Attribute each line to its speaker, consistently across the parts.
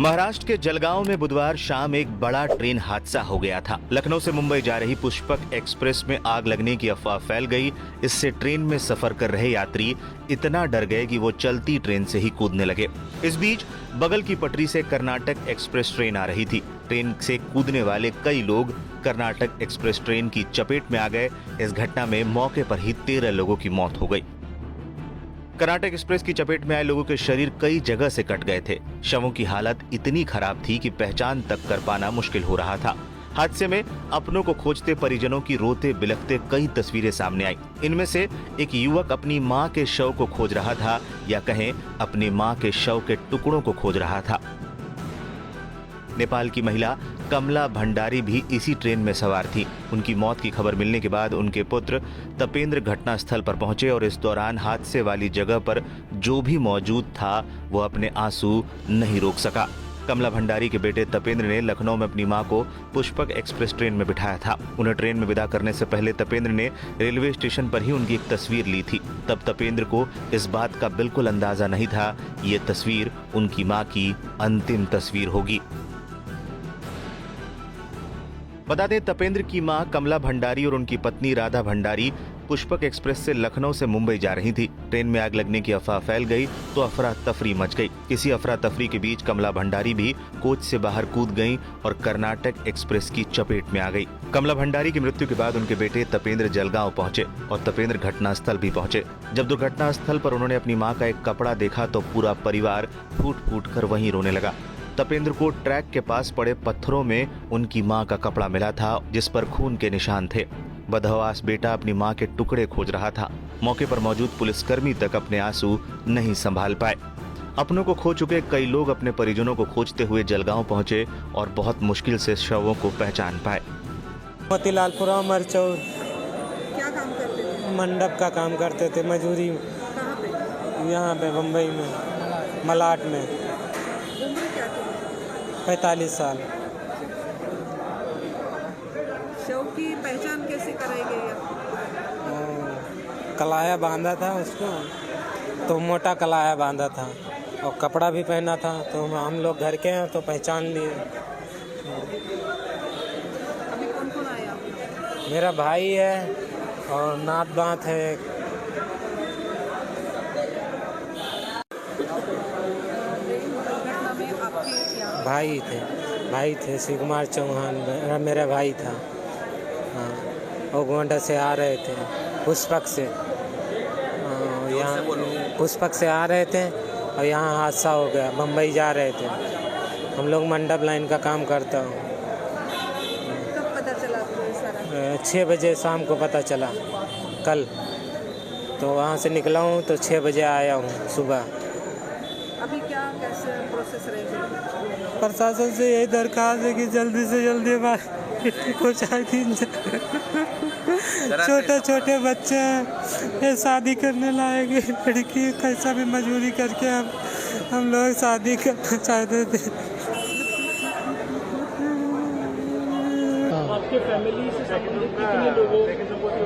Speaker 1: महाराष्ट्र के जलगांव में बुधवार शाम एक बड़ा ट्रेन हादसा हो गया था। लखनऊ से मुंबई जा रही पुष्पक एक्सप्रेस में आग लगने की अफवाह फैल गई। इससे ट्रेन में सफर कर रहे यात्री इतना डर गए कि वो चलती ट्रेन से ही कूदने लगे। इस बीच बगल की पटरी से कर्नाटक एक्सप्रेस ट्रेन आ रही थी। ट्रेन से कूदने वाले कई लोग कर्नाटक एक्सप्रेस ट्रेन की चपेट में आ गए। इस घटना में मौके पर ही 13 लोगों की मौत हो गई। कर्नाटक एक्सप्रेस की चपेट में आए लोगों के शरीर कई जगह से कट गए थे। शवों की हालत इतनी खराब थी कि पहचान तक कर पाना मुश्किल हो रहा था। हादसे में अपनों को खोजते परिजनों की रोते बिलखते कई तस्वीरें सामने आई। इनमें से एक युवक अपनी मां के शव को खोज रहा था, या कहें अपनी मां के शव के टुकड़ों को खोज रहा था। नेपाल की महिला कमला भंडारी भी इसी ट्रेन में सवार थी। उनकी मौत की खबर मिलने के बाद उनके पुत्र तपेंद्र घटनास्थल पर पहुंचे और इस दौरान हादसे वाली जगह पर जो भी मौजूद था वो अपने आंसू नहीं रोक सका। कमला भंडारी के बेटे तपेंद्र ने लखनऊ में अपनी मां को पुष्पक एक्सप्रेस ट्रेन में बिठाया था। उन्हें ट्रेन में विदा करने से पहले तपेंद्र ने रेलवे स्टेशन पर ही उनकी एक तस्वीर ली थी। तब तपेंद्र को इस बात का बिल्कुल अंदाजा नहीं था ये तस्वीर उनकी मां की अंतिम तस्वीर होगी। बता दें, तपेंद्र की मां कमला भंडारी और उनकी पत्नी राधा भंडारी पुष्पक एक्सप्रेस से लखनऊ से मुंबई जा रही थी। ट्रेन में आग लगने की अफवाह फैल गई तो अफरा तफरी मच गई। इसी अफरा तफरी के बीच कमला भंडारी भी कोच से बाहर कूद गईं और कर्नाटक एक्सप्रेस की चपेट में आ गई। कमला भंडारी की मृत्यु के बाद उनके बेटे तपेंद्र जलगांव पहुंचे और तपेंद्र घटनास्थल भी पहुंचे। जब दुर्घटना स्थल पर उन्होंने अपनी मां का एक कपड़ा देखा तो पूरा परिवार फूट फूट कर वहीं रोने लगा। तपेंद्र को ट्रैक के पास पड़े पत्थरों में उनकी मां का कपड़ा मिला था, जिस पर खून के निशान थे। बदहवास बेटा अपनी मां के टुकड़े खोज रहा था। मौके पर मौजूद पुलिसकर्मी तक अपने आंसू नहीं संभाल पाए। अपनों को खो चुके कई लोग अपने परिजनों को खोजते हुए जलगांव पहुंचे और बहुत मुश्किल से शवों को पहचान पाए।
Speaker 2: मोतीलालपुरा मरचौर।
Speaker 3: क्या काम करते थे?
Speaker 2: मंडप का काम करते थे, मजदूरी।
Speaker 3: कहाँ पे?
Speaker 2: यहाँ पे बम्बई में, मलाट में।
Speaker 3: उम्र क्या थी?
Speaker 2: 45 साल।
Speaker 3: शव की पहचान कैसे कराई गई है?
Speaker 2: कलाया बांधा था उसको, तो मोटा कलाया बांधा था और कपड़ा भी पहना था, तो हम लोग घर के हैं तो पहचान लिए।
Speaker 3: अभी कौन कौन आया?
Speaker 2: मेरा भाई है और नात बात है।
Speaker 3: घटना में आपके यहाँ
Speaker 2: भाई थे शिव कुमार चौहान, मेरा भाई था। हाँ, वो गोंडा से आ रहे थे पुष्पक से। यहाँ पुष्पक से आ रहे थे और यहाँ हादसा हो गया। बम्बई जा रहे थे। हम लोग मंडप लाइन का काम करता हूँ।
Speaker 3: कब पता चला आपको ये सारा?
Speaker 2: 6 बजे शाम को पता चला कल, तो वहाँ से निकला हूँ तो 6 बजे आया हूँ सुबह।
Speaker 3: अभी क्या कैसे प्रोसेस रहेगी?
Speaker 2: प्रशासन से यही दरख्वास्त है कि जल्दी से जल्दी पहुँचा दीजिए। छोटे छोटे बच्चे हैं, ये शादी करने लायक लड़की, कैसा भी मजदूरी करके हम लोग शादी करना चाहते थे।
Speaker 4: आपके फैमिली से संबंधित कितने लोगों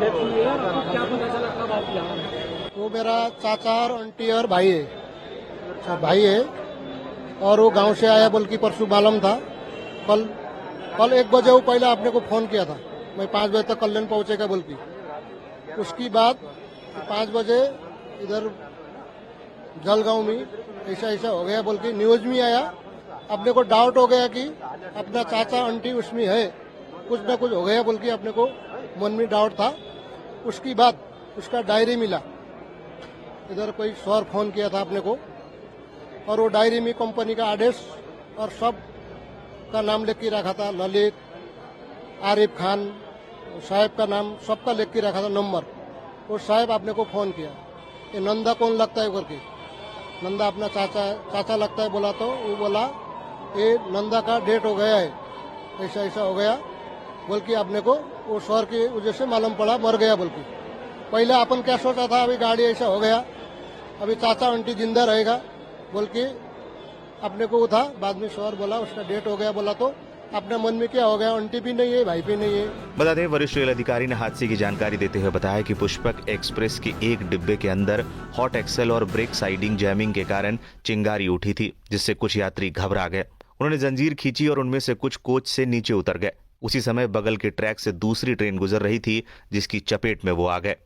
Speaker 4: डेथ हुई है और आपको क्या पता चला कब आप यहाँ आए?
Speaker 5: वो मेरा चाचा और आंटी और भाई है। अच्छा भाई है, और वो गांव से आया बोल के परसों मालूम था। कल 1 बजे वो पहले आपने को फोन किया था, मैं 5 बजे तक कल्याण पहुंचेगा बोल के। उसकी बाद 5 बजे इधर जलगांव में ऐसा हो गया बोल के न्यूज में आया। अपने को डाउट हो गया कि अपना चाचा आंटी उसमें है, कुछ न कुछ हो गया बोल के अपने को मन में डाउट था। उसकी बाद उसका डायरी मिला, इधर कोई सर फोन किया था अपने को, और वो डायरी में कंपनी का आदेश और सब का नाम लिख के रखा था। ललित, आरिफ खान साहब का नाम सबका लिख के रखा था नंबर। वो साहब आपने को फोन किया, ये नंदा कौन लगता है करके। नंदा अपना चाचा लगता है बोला, तो वो बोला ये नंदा का डेट हो गया है, ऐसा हो गया बोल के अपने को वो सर की वजह से मालूम पड़ा मर गया बोल के। पहले अपन क्या सोचा था, अभी गाड़ी ऐसा हो गया, अभी चाचा आंटी जिंदा रहेगा बोल के अपने को था। बाद में सर बोला उसका डेट हो गया, बोला तो अपने मन में क्या हो गया, आंटी भी नहीं है, भाई भी नहीं है।
Speaker 1: बता दें, वरिष्ठ रेल अधिकारी ने हादसे की जानकारी देते हुए बताया कि पुष्पक एक्सप्रेस के एक डिब्बे के अंदर हॉट एक्सेल और ब्रेक साइडिंग जैमिंग के कारण चिंगारी उठी थी, जिससे कुछ यात्री घबरा गए। उन्होंने जंजीर खींची और उनमें से कुछ कोच से नीचे उतर गए। उसी समय बगल के ट्रैक से दूसरी ट्रेन गुजर रही थी जिसकी चपेट में वो आ गए।